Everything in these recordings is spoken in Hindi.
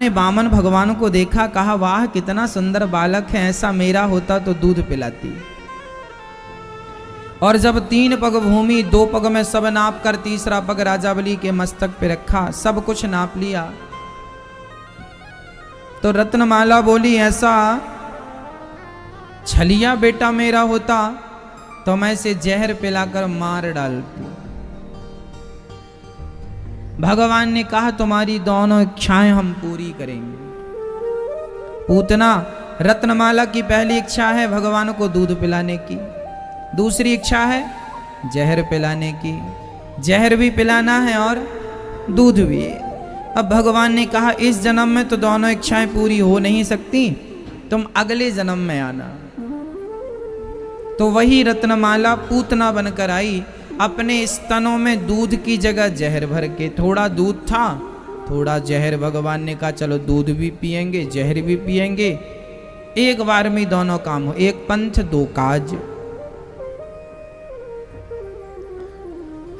ने वामन भगवान को देखा, कहा वाह कितना सुंदर बालक है, ऐसा मेरा होता तो दूध पिलाती। और जब 3 पग भूमि 2 पग में सब नाप कर तीसरा पग राजा बलि के मस्तक पे रखा, सब कुछ नाप लिया, तो रत्नमाला बोली ऐसा छलिया बेटा मेरा होता तो मैं इसे जहर पिलाकर मार डालती। भगवान ने कहा तुम्हारी दोनों इच्छाएं हम पूरी करेंगे। पूतना रत्नमाला की पहली इच्छा है भगवान को दूध पिलाने की, दूसरी इच्छा है जहर पिलाने की। जहर भी पिलाना है और दूध भी। अब भगवान ने कहा इस जन्म में तो दोनों इच्छाएं पूरी हो नहीं सकती, तुम अगले जन्म में आना। तो वही रत्नमाला पूतना बनकर आई, अपने स्तनों में दूध की जगह जहर भर के। थोड़ा दूध था, थोड़ा जहर। भगवान ने कहा चलो दूध भी पिएंगे जहर भी पिएंगे, एक बार में दोनों काम हो, एक पंथ 2 काज।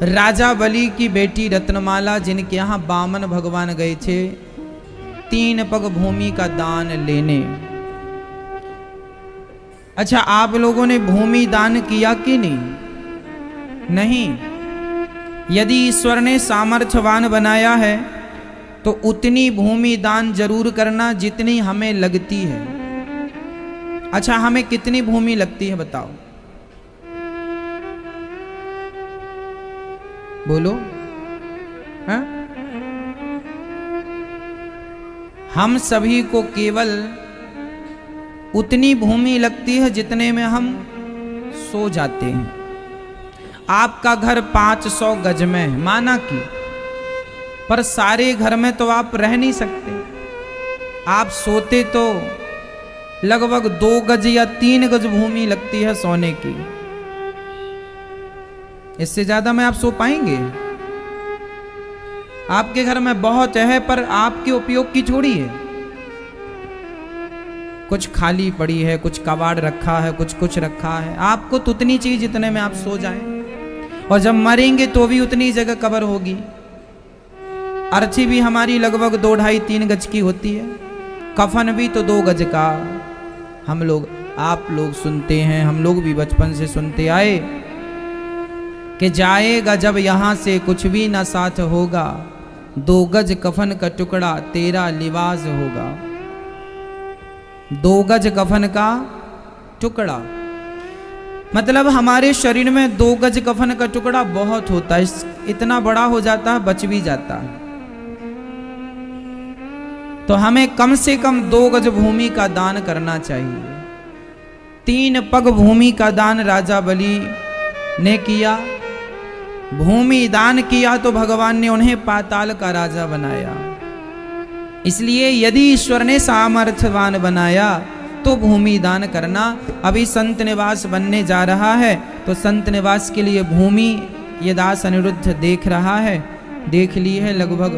राजा बलि की बेटी रत्नमाला जिनके यहाँ वामन भगवान गए थे 3 पग भूमि का दान लेने। अच्छा, आप लोगों ने भूमि दान किया कि नहीं? नहीं। यदि ईश्वर ने सामर्थ्यवान बनाया है तो उतनी भूमि दान जरूर करना जितनी हमें लगती है। अच्छा, हमें कितनी भूमि लगती है बताओ? बोलो। हाँ? हम सभी को केवल उतनी भूमि लगती है जितने में हम सो जाते हैं। आपका घर 500 गज में है माना कि, पर सारे घर में तो आप रह नहीं सकते। आप सोते तो लगभग 2 गज या 3 गज भूमि लगती है सोने की। इससे ज्यादा में आप सो पाएंगे? आपके घर में बहुत है पर आपके उपयोग की थोड़ी है। कुछ खाली पड़ी है, कुछ कबाड़ रखा है, कुछ रखा है। आपको तो उतनी चीज जितने में आप सो जाएं, और जब मरेंगे तो भी उतनी जगह कब्र होगी। अर्थी भी हमारी लगभग 2, 2.5, 3 गज की होती है। कफन भी तो 2 गज का। हम लोग, आप लोग सुनते हैं, हम लोग भी बचपन से सुनते आए कि जाएगा जब यहां से कुछ भी ना साथ होगा, 2 गज कफन का टुकड़ा तेरा लिबास होगा। 2 गज कफन का टुकड़ा मतलब हमारे शरीर में 2 गज कफन का टुकड़ा बहुत होता है। इतना बड़ा हो जाता है, बच भी जाता है। तो हमें कम से कम 2 गज भूमि का दान करना चाहिए। 3 पग भूमि का दान राजा बलि ने किया। भूमि दान किया तो भगवान ने उन्हें पाताल का राजा बनाया। इसलिए यदि ईश्वर ने सामर्थ्यवान बनाया तो भूमि दान करना। अभी संत निवास बनने जा रहा है तो संत निवास के लिए भूमि ये दास अनिरुद्ध देख रहा है, देख ली है। लगभग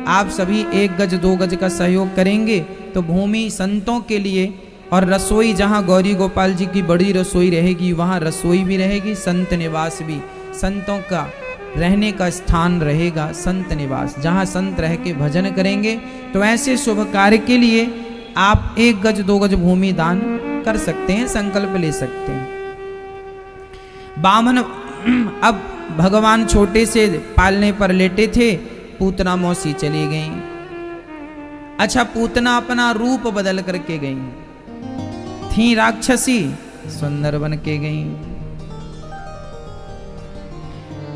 आप सभी 1 गज 2 गज का सहयोग करेंगे तो भूमि संतों के लिए, और रसोई जहाँ गौरी गोपाल जी की बड़ी रसोई रहेगी वहाँ रसोई भी रहेगी, संत निवास भी, संतों का रहने का स्थान रहेगा। संत निवास जहाँ संत रह के भजन करेंगे। तो ऐसे शुभ कार्य के लिए आप 1 गज 2 गज भूमि दान कर सकते हैं, संकल्प ले सकते हैं। बामन अब भगवान छोटे से पालने पर लेटे थे, पूतना मौसी चली गई। अच्छा, पूतना अपना रूप बदल करके गई थी, राक्षसी सुंदर बन के गई।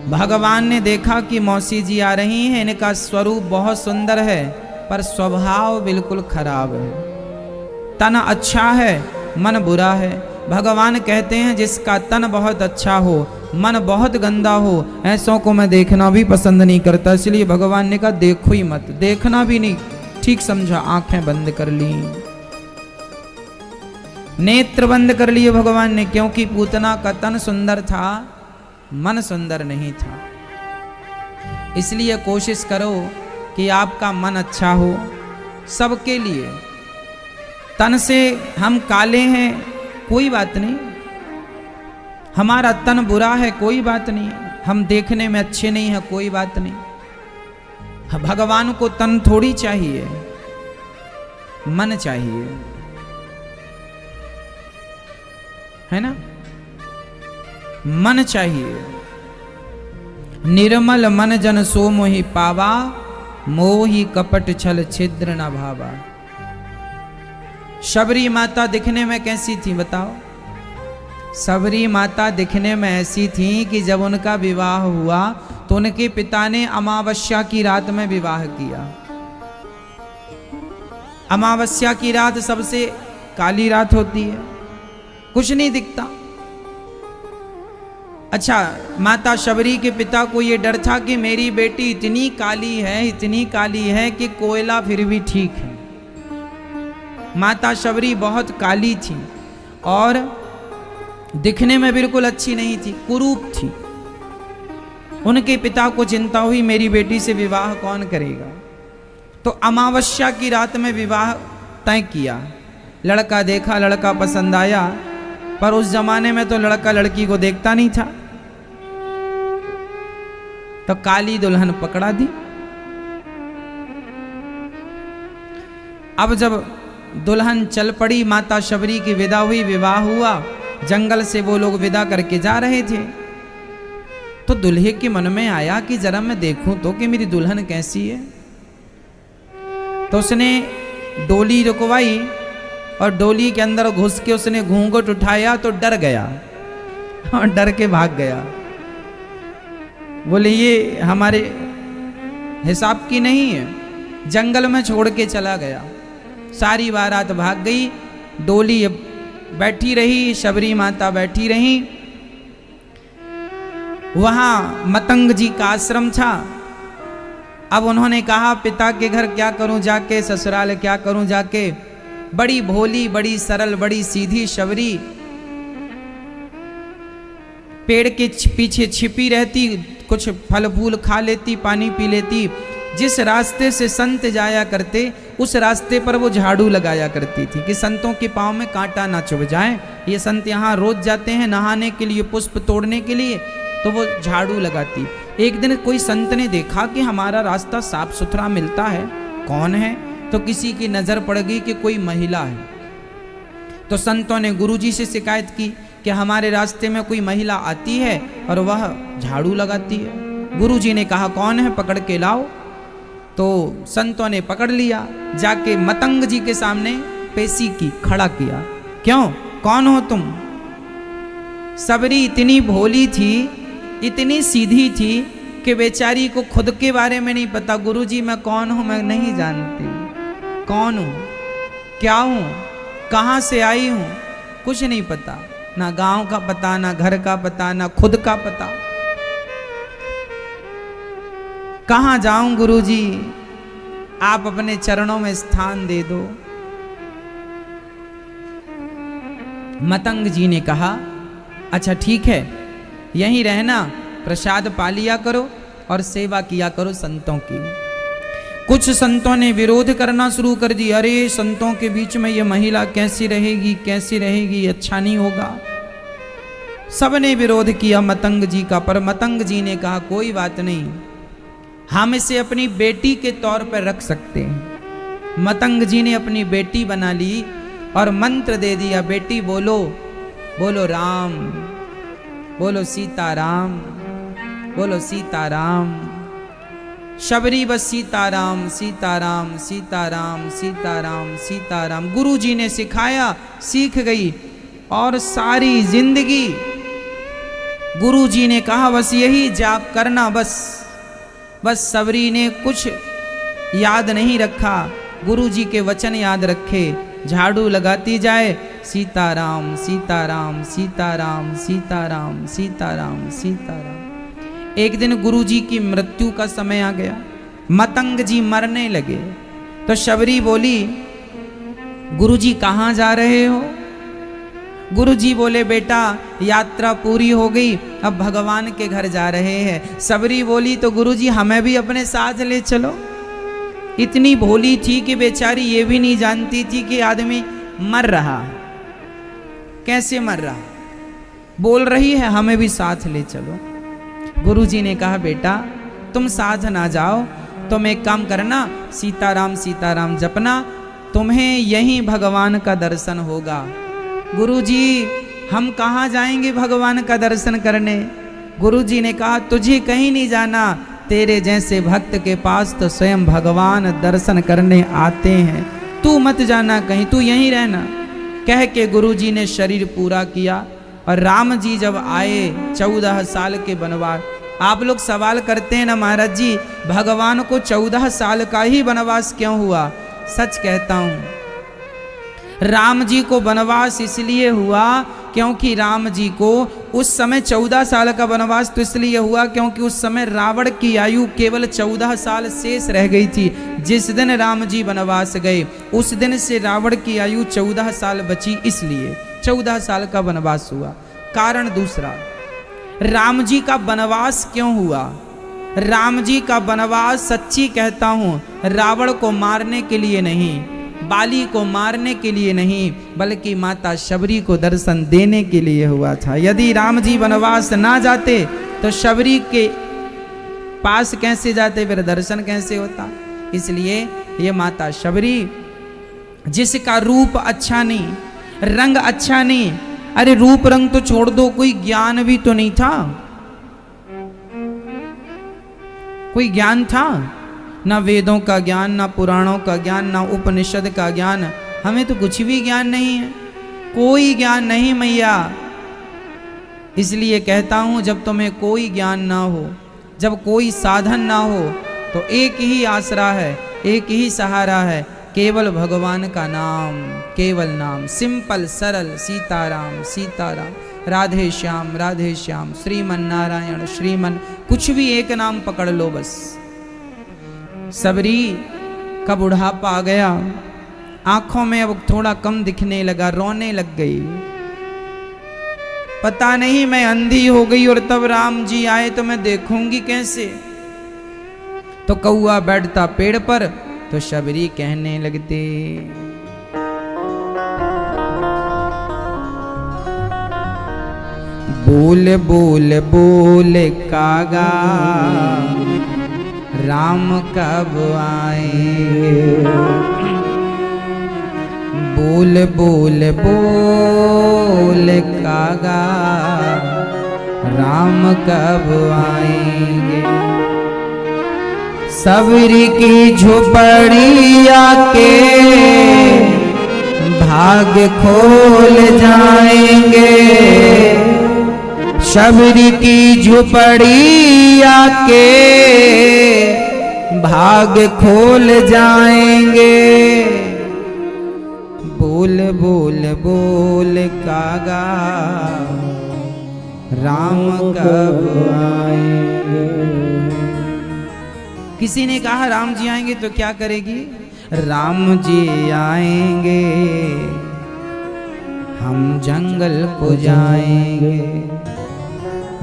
भगवान ने देखा कि मौसी जी आ रही हैं, इनका स्वरूप बहुत सुंदर है पर स्वभाव बिल्कुल खराब है। तन अच्छा है, मन बुरा है। भगवान कहते हैं जिसका तन बहुत अच्छा हो, मन बहुत गंदा हो, ऐसों को मैं देखना भी पसंद नहीं करता। इसलिए भगवान ने कहा देखो ही मत, देखना भी नहीं, ठीक समझा, आंखें बंद कर ली, नेत्र बंद कर लिए भगवान ने, क्योंकि पूतना का तन सुंदर था, मन सुंदर नहीं था। इसलिए कोशिश करो कि आपका मन अच्छा हो सबके लिए। तन से हम काले हैं कोई बात नहीं, हमारा तन बुरा है कोई बात नहीं, हम देखने में अच्छे नहीं हैं कोई बात नहीं। भगवान को तन थोड़ी चाहिए, मन चाहिए, है ना, मन चाहिए। निर्मल मन जन सो मोहि पावा, मोहि कपट छल छिद्र न भावा। शबरी माता दिखने में कैसी थी बताओ? शबरी माता दिखने में ऐसी थी कि जब उनका विवाह हुआ तो उनके पिता ने अमावस्या की रात में विवाह किया। अमावस्या की रात सबसे काली रात होती है, कुछ नहीं दिखता। अच्छा, माता शबरी के पिता को यह डर था कि मेरी बेटी इतनी काली है, इतनी काली है कि कोयला फिर भी ठीक है। माता शबरी बहुत काली थी और दिखने में बिल्कुल अच्छी नहीं थी, कुरूप थी। उनके पिता को चिंता हुई मेरी बेटी से विवाह कौन करेगा। तो अमावस्या की रात में विवाह तय किया। लड़का देखा, लड़का पसंद आया, पर उस जमाने में तो लड़का लड़की को देखता नहीं था। तो काली दुल्हन पकड़ा दी। अब जब दुल्हन चल पड़ी, माता शबरी की विदा हुई, विवाह हुआ, जंगल से वो लोग विदा करके जा रहे थे। तो दुल्हे के मन में आया कि जरा मैं देखूं तो कि मेरी दुल्हन कैसी है। तो उसने डोली रुकवाई और डोली के अंदर घुस के उसने घूंघट उठाया तो डर गया और डर के भाग गया। बोले ये हमारे हिसाब की नहीं है, जंगल में छोड़ के चला गया। सारी बारात भाग गई, डोली बैठी रही, शबरी माता बैठी रही। वहां मतंग जी का आश्रम था। अब उन्होंने कहा पिता के घर क्या करूं जाके, ससुराल क्या करूं जाके। बड़ी भोली, बड़ी सरल, बड़ी सीधी शबरी पेड़ के पीछे छिपी रहती, कुछ फल फूल खा लेती, पानी पी लेती। जिस रास्ते से संत जाया करते उस रास्ते पर वो झाड़ू लगाया करती थी कि संतों के पांव में कांटा ना चुभ जाए। ये संत यहाँ रोज जाते हैं नहाने के लिए, पुष्प तोड़ने के लिए, तो वो झाड़ू लगाती। एक दिन कोई संत ने देखा कि हमारा रास्ता साफ सुथरा मिलता है, कौन है? तो किसी की नजर पड़ गई कि कोई महिला है। तो संतों ने गुरुजी से शिकायत की कि हमारे रास्ते में कोई महिला आती है और वह झाड़ू लगाती है। गुरुजी ने कहा कौन है, पकड़ के लाओ। तो संतों ने पकड़ लिया, जाके मतंग जी के सामने पेशी की, खड़ा किया। क्यों, कौन हो तुम? शबरी इतनी भोली थी, इतनी सीधी थी कि बेचारी को खुद के बारे में नहीं पता। गुरुजी मैं कौन हूं, मैं नहीं जानती। कौन हूं, क्या हूं, कहां से आई हूं, कुछ नहीं पता। ना गांव का पता, ना घर का पता, ना खुद का पता। कहां जाऊं गुरुजी, आप अपने चरणों में स्थान दे दो। मतंग जी ने कहा अच्छा ठीक है, यहीं रहना, प्रसाद पा लिया करो और सेवा किया करो संतों की। कुछ संतों ने विरोध करना शुरू कर दिया, अरे संतों के बीच में ये महिला कैसी रहेगी, कैसी रहेगी, अच्छा नहीं होगा। सबने विरोध किया मतंग जी का, पर मतंग जी ने कहा कोई बात नहीं, हम इसे अपनी बेटी के तौर पर रख सकते हैं। मतंग जी ने अपनी बेटी बना ली और मंत्र दे दिया, बेटी बोलो, बोलो राम, बोलो सीताराम, बोलो सीताराम। शबरी बस सीताराम सीताराम सीताराम सीताराम सीताराम गुरुजी ने सिखाया, सीख गई और सारी जिंदगी गुरुजी ने कहा बस यही जाप करना। बस शबरी ने कुछ याद नहीं रखा, गुरुजी के वचन याद रखे, झाड़ू लगाती जाए, सीताराम सीताराम सीताराम सीताराम सीताराम सीताराम। एक दिन गुरुजी की मृत्यु का समय आ गया, मतंग जी मरने लगे। तो शबरी बोली गुरुजी कहाँ जा रहे हो? गुरुजी बोले बेटा यात्रा पूरी हो गई, अब भगवान के घर जा रहे हैं। शबरी बोली तो गुरुजी हमें भी अपने साथ ले चलो। इतनी भोली थी कि बेचारी ये भी नहीं जानती थी कि आदमी मर रहा है, कैसे मर रहा, बोल रही है हमें भी साथ ले चलो। गुरुजी ने कहा बेटा तुम साथ ना जाओ, तुम एक काम करना, सीताराम सीताराम जपना तुम्हें यहीं भगवान का दर्शन होगा। गुरुजी हम कहाँ जाएंगे भगवान का दर्शन करने? गुरुजी ने कहा तुझे कहीं नहीं जाना, तेरे जैसे भक्त के पास तो स्वयं भगवान दर्शन करने आते हैं, तू मत जाना कहीं, तू यहीं रहना। कह के गुरुजी ने शरीर पूरा किया। और राम जी जब आए 14 साल के वनवास, आप लोग सवाल करते हैं ना महाराज जी भगवान को 14 साल का ही वनवास क्यों हुआ? सच कहता हूं राम जी को वनवास इसलिए हुआ क्योंकि राम जी को उस समय 14 साल का वनवास तो इसलिए हुआ क्योंकि उस समय रावण की आयु केवल 14 साल शेष रह गई थी। जिस दिन राम जी वनवास गए उस दिन से रावण की आयु 14 साल बची, इसलिए 14 साल का वनवास हुआ। कारण दूसरा, राम जी का वनवास क्यों हुआ? राम जी का वनवास सच्ची कहता हूं रावण को मारने के लिए नहीं, बाली को मारने के लिए नहीं, बल्कि माता शबरी को दर्शन देने के लिए हुआ था। यदि राम जी वनवास ना जाते तो शबरी के पास कैसे जाते, फिर दर्शन कैसे होता? इसलिए ये माता शबरी जिसका रूप अच्छा नहीं, रंग अच्छा नहीं, अरे रूप रंग तो छोड़ दो, कोई ज्ञान भी तो नहीं था। कोई ज्ञान था? ना वेदों का ज्ञान, ना पुराणों का ज्ञान, ना उपनिषद का ज्ञान, हमें तो कुछ भी ज्ञान नहीं है, कोई ज्ञान नहीं मैया। इसलिए कहता हूं जब तुम्हें कोई ज्ञान ना हो, जब कोई साधन ना हो, तो एक ही आसरा है, एक ही सहारा है, केवल भगवान का नाम, केवल नाम, सिंपल सरल, सीताराम सीताराम, राधे श्याम, श्रीमन नारायण श्रीमन, कुछ भी एक नाम पकड़ लो बस। सबरी का बुढ़ापा आ गया, आंखों में अब थोड़ा कम दिखने लगा, रोने लग गई। पता नहीं मैं अंधी हो गई और तब राम जी आए तो मैं देखूंगी कैसे? तो कौआ बैठता पेड़ पर तो शबरी कहने लगते, बोल बोल बोल कागा राम कब आएंगे? बोल बोल बोल कागा राम कब आएंगे? सबरी की झोपड़िया के भाग खोल जाएंगे, शबरी की झोपड़िया के भाग खोल जाएंगे। बोल बोल बोल कागा राम कब आएंगे? किसी ने कहा राम जी आएंगे तो क्या करेगी? राम जी आएंगे हम जंगल को जाएंगे,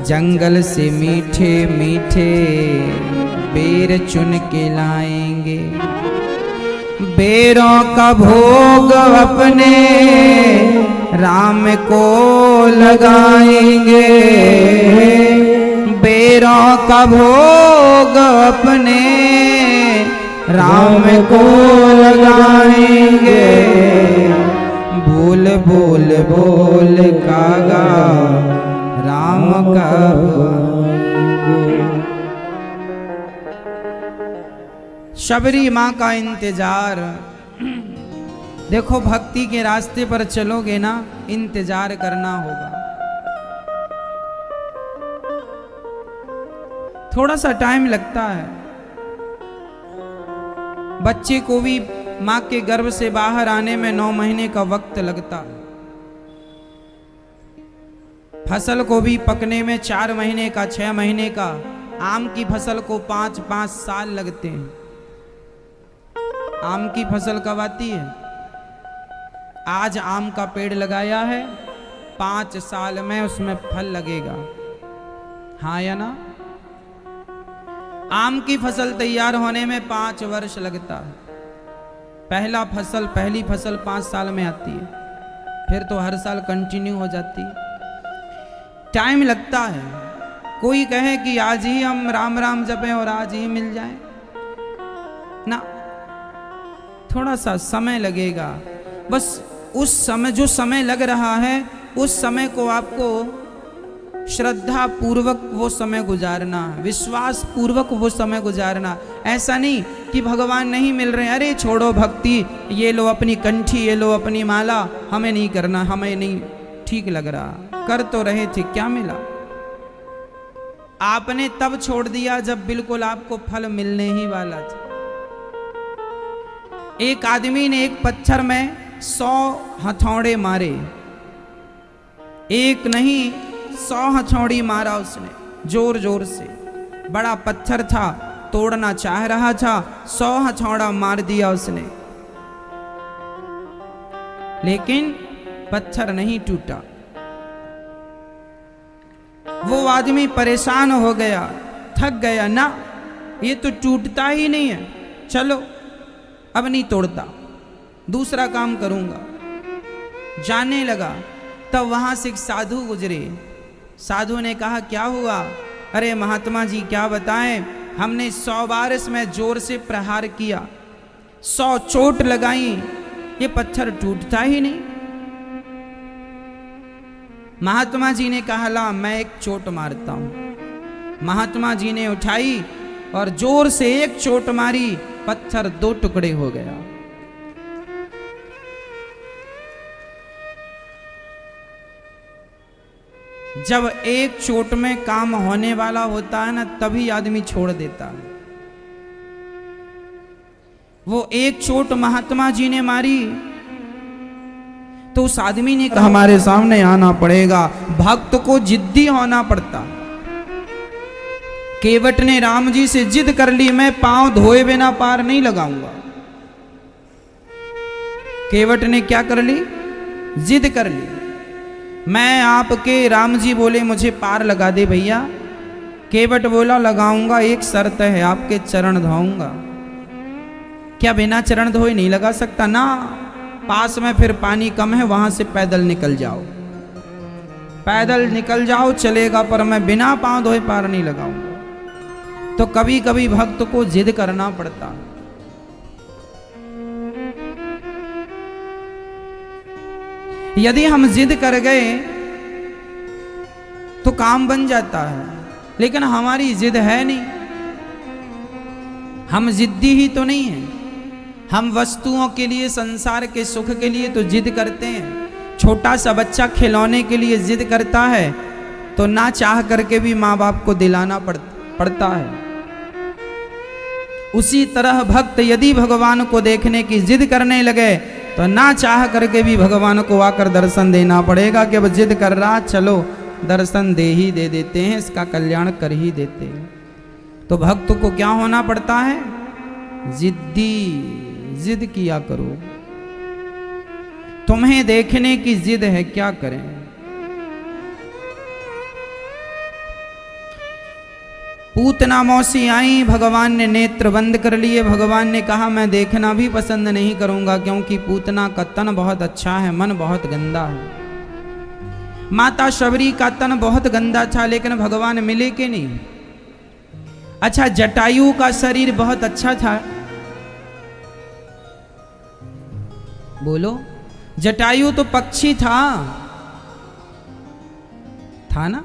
जंगल से मीठे मीठे बेर चुन के लाएंगे, बेरों का भोग अपने राम को लगाएंगे, बेरों का भोग अपने राम को लगाएंगे। बोल बोल बोल कागा राम कब आएंगे? शबरी माँ का इंतजार। देखो भक्ति के रास्ते पर चलोगे ना, इंतजार करना होगा, थोड़ा सा टाइम लगता है। बच्चे को भी माँ के गर्भ से बाहर आने में 9 महीने का वक्त लगता है, फसल को भी पकने में 4 महीने का, 6 महीने का, आम की फसल को 5-5 साल लगते हैं। आम की फसल कब आती है? आज आम का पेड़ लगाया है, 5 साल में उसमें फल लगेगा, हाँ या ना? आम की फसल तैयार होने में 5 वर्ष लगता है। पहली फसल 5 साल में आती है, फिर तो हर साल कंटिन्यू हो जाती है। टाइम लगता है। कोई कहे कि आज ही हम राम राम जपें और आज ही मिल जाए ना, थोड़ा सा समय लगेगा, बस उस समय जो समय लग रहा है उस समय को आपको श्रद्धा पूर्वक वो समय गुजारना, विश्वास पूर्वक वो समय गुजारना। ऐसा नहीं कि भगवान नहीं मिल रहे, अरे छोड़ो भक्ति, ये लो अपनी कंठी, ये लो अपनी माला, हमें नहीं करना, हमें नहीं ठीक लग रहा। कर तो रहे थे, क्या मिला? आपने तब छोड़ दिया जब बिल्कुल आपको फल मिलने ही वाला था। एक आदमी ने एक पत्थर में 100 हथौड़े मारे, एक नहीं 100 हथौड़ी मारा उसने जोर जोर से। बड़ा पत्थर था, तोड़ना चाह रहा था, 100 हथौड़ा मार दिया उसने, लेकिन पत्थर नहीं टूटा। वो आदमी परेशान हो गया, थक गया, ना ये तो टूटता ही नहीं है, चलो अब नहीं तोड़ता, दूसरा काम करूंगा। जाने लगा, तब वहां से एक साधु गुजरे। साधु ने कहा क्या हुआ? अरे महात्मा जी क्या बताएं, हमने 100 बार इसमें जोर से प्रहार किया, 100 चोट लगाई, ये पत्थर टूटता ही नहीं। महात्मा जी ने कहा ला मैं एक चोट मारता हूं। महात्मा जी ने उठाई और जोर से एक चोट मारी, पत्थर 2 टुकड़े हो गया। जब एक चोट में काम होने वाला होता है ना, तभी आदमी छोड़ देता है। वो एक चोट महात्मा जी ने मारी तो उस आदमी ने कहा हमारे सामने आना पड़ेगा। भक्त को जिद्दी होना पड़ता। केवट ने राम जी से जिद कर ली, मैं पांव धोए बिना पार नहीं लगाऊंगा। केवट ने क्या कर ली? जिद कर ली, मैं आपके, राम जी बोले मुझे पार लगा दे भैया। केवट बोला लगाऊंगा, एक शर्त है, आपके चरण धोऊंगा। क्या बिना चरण धोए नहीं लगा सकता? ना, पास में फिर पानी कम है, वहां से पैदल निकल जाओ, पैदल निकल जाओ चलेगा, पर मैं बिना पांव धोए पार नहीं लगाऊंगा। तो कभी कभी भक्त को जिद करना पड़ता। यदि हम जिद कर गए तो काम बन जाता है, लेकिन हमारी जिद है नहीं, हम जिद्दी ही तो नहीं है। हम वस्तुओं के लिए, संसार के सुख के लिए तो जिद करते हैं। छोटा सा बच्चा खिलौने के लिए जिद करता है तो ना चाह करके भी माँ बाप को दिलाना पड़ता है। उसी तरह भक्त यदि भगवान को देखने की जिद करने लगे तो ना चाह करके भी भगवान को आकर दर्शन देना पड़ेगा कि अब जिद कर रहा, चलो दर्शन दे ही दे देते हैं, इसका कल्याण कर ही देते हैं। तो भक्त को क्या होना पड़ता है? जिद्दी। जिद किया करो। तुम्हें देखने की जिद है, क्या करें? पूतना मौसी आई, भगवान ने नेत्र बंद कर लिए। भगवान ने कहा मैं देखना भी पसंद नहीं करूंगा, क्योंकि पूतना का तन बहुत अच्छा है, मन बहुत गंदा है। माता शबरी का तन बहुत गंदा था, लेकिन भगवान मिले कि नहीं? अच्छा, जटायु का शरीर बहुत अच्छा था, बोलो। जटायु तो पक्षी था ना,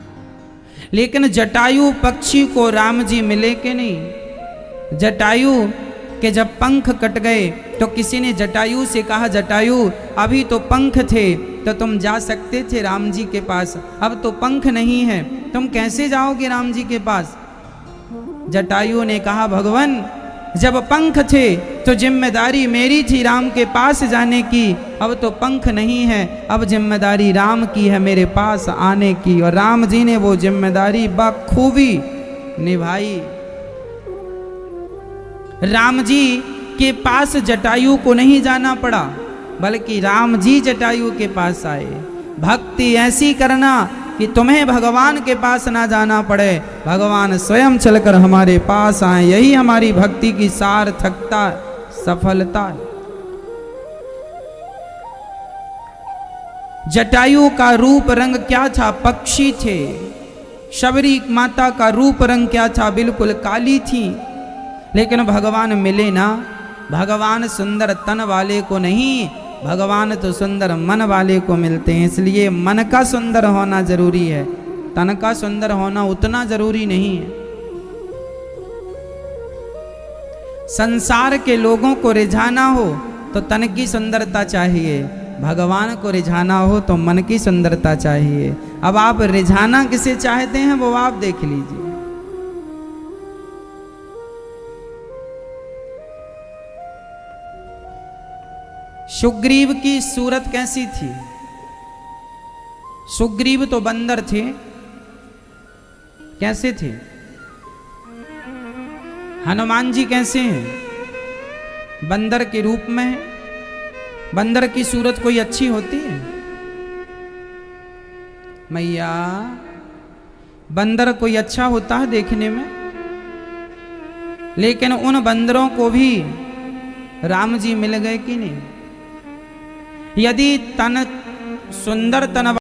लेकिन जटायु पक्षी को राम जी मिले कि नहीं? जटायु के जब पंख कट गए तो किसी ने जटायु से कहा, जटायु अभी तो पंख थे तो तुम जा सकते थे राम जी के पास, अब तो पंख नहीं है, तुम कैसे जाओगे राम जी के पास? जटायु ने कहा, भगवान जब पंख थे तो जिम्मेदारी मेरी थी राम के पास जाने की, अब तो पंख नहीं है, अब जिम्मेदारी राम की है मेरे पास आने की। और राम जी ने वो जिम्मेदारी बखूबी निभाई। राम जी के पास जटायु को नहीं जाना पड़ा, बल्कि राम जी जटायु के पास आए। भक्ति ऐसी करना कि तुम्हें भगवान के पास ना जाना पड़े, भगवान स्वयं चलकर हमारे पास आए। यही हमारी भक्ति की सार्थकता, सफलता है। जटायु का रूप रंग क्या था? पक्षी थे। शबरी माता का रूप रंग क्या था? बिल्कुल काली थी। लेकिन भगवान मिले ना, भगवान सुंदर तन वाले को नहीं, भगवान तो सुंदर मन वाले को मिलते हैं। इसलिए मन का सुंदर होना जरूरी है, तन का सुंदर होना उतना जरूरी नहीं है। संसार के लोगों को रिझाना हो तो तन की सुंदरता चाहिए, भगवान को रिझाना हो तो मन की सुंदरता चाहिए। अब आप रिझाना किसे चाहते हैं वो आप देख लीजिए। सुग्रीव की सूरत कैसी थी? सुग्रीव तो बंदर थे, कैसे थे? हनुमान जी कैसे हैं? बंदर के रूप में। बंदर की सूरत कोई अच्छी होती है? मैया, बंदर कोई अच्छा होता है देखने में? लेकिन उन बंदरों को भी राम जी मिल गए कि नहीं? यदि तन सुंदर तन